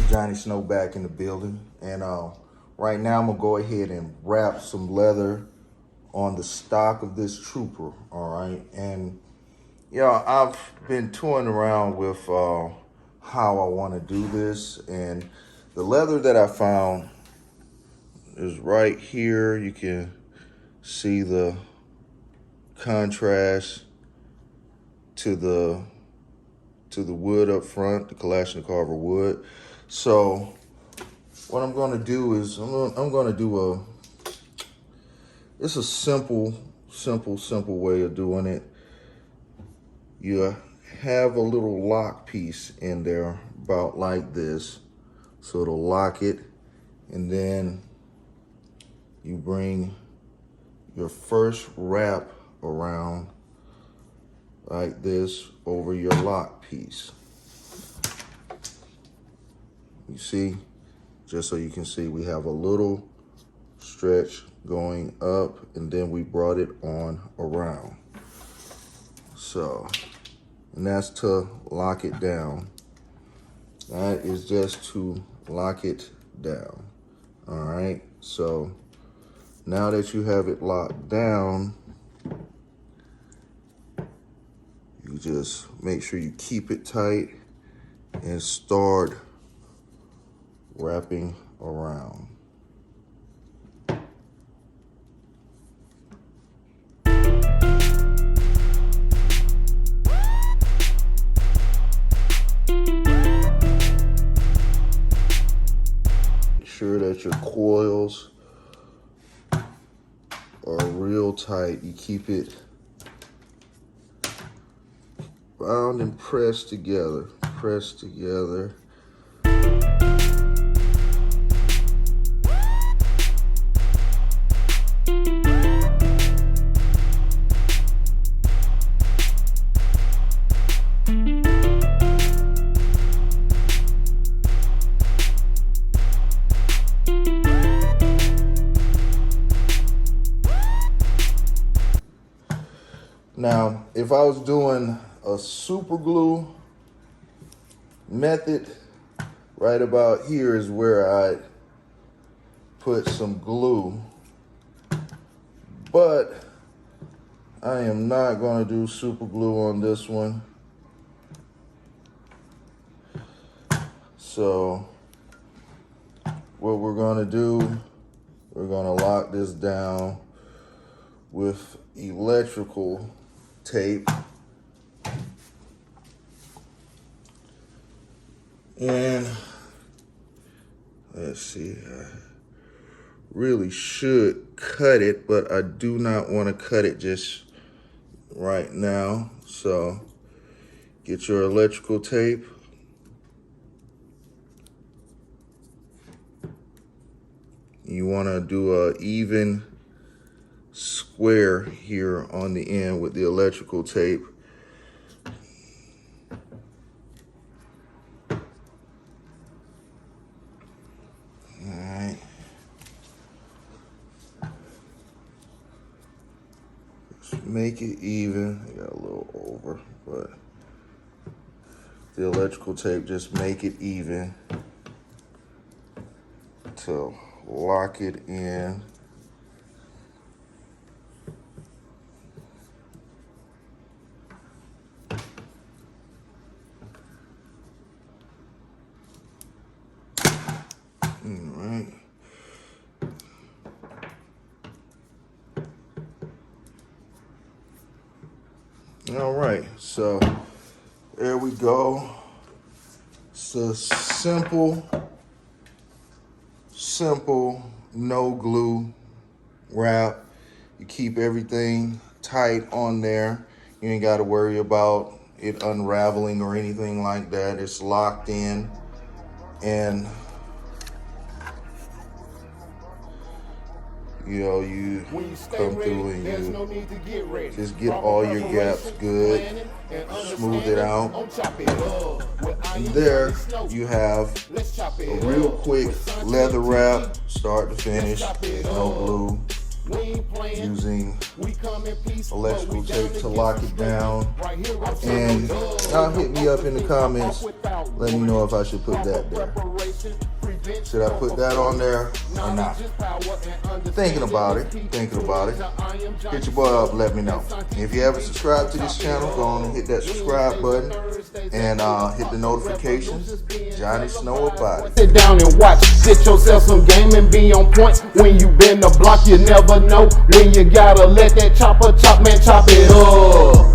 Johnny Snow back in the building, and right now I'm gonna go ahead and wrap some leather on the stock of this trooper. All right, and yeah, I've been toying around with how I want to do this, and the leather that I found is right here. You can see the contrast to the wood up front, the Kalashnikov wood. So what I'm going to do is I'm going to do it's a simple way of doing it. You have a little lock piece in there about like this, so it'll lock it, and then you bring your first wrap around like this over your lock piece. You see, just so you can see, we have a little stretch going up, and then we brought it on around. So, and that's to lock it down. That is just to lock it down. All right, so now that you have it locked down, you just make sure you keep it tight and start wrapping around. Make sure that your coils are real tight. You keep it bound and pressed together. Now, if I was doing a super glue method, right about here is where I'd put some glue, but I am not going to do super glue on this one. So what we're going to do, we're going to lock this down with electrical tape. And let's see, I really should cut it, but I do not want to cut it just right now. So get your electrical tape. You want to do a even square here on the end with the electrical tape. Alright. Just make it even. I got a little over, but the electrical tape, just make it even to lock it in. All right, so there we go. It's a simple no glue wrap. You keep everything tight on there. You ain't got to worry about it unraveling or anything like that. It's locked in, and you know, you come through and you just get all your gaps good, smooth it out. And there you have a real quick leather wrap, start to finish, no glue, using electrical tape to lock it down. And y'all hit me up in the comments, let me know if I should put that there. Should I put that on there or not? Thinking about it. Hit your boy up, let me know. And if you haven't subscribed to this channel, go on and hit that subscribe button and hit the notifications. Johnny Snow about it. Sit down and watch, get yourself some game and be on point. When you been the block, you never know when you gotta let that chopper chop, man, chop it up.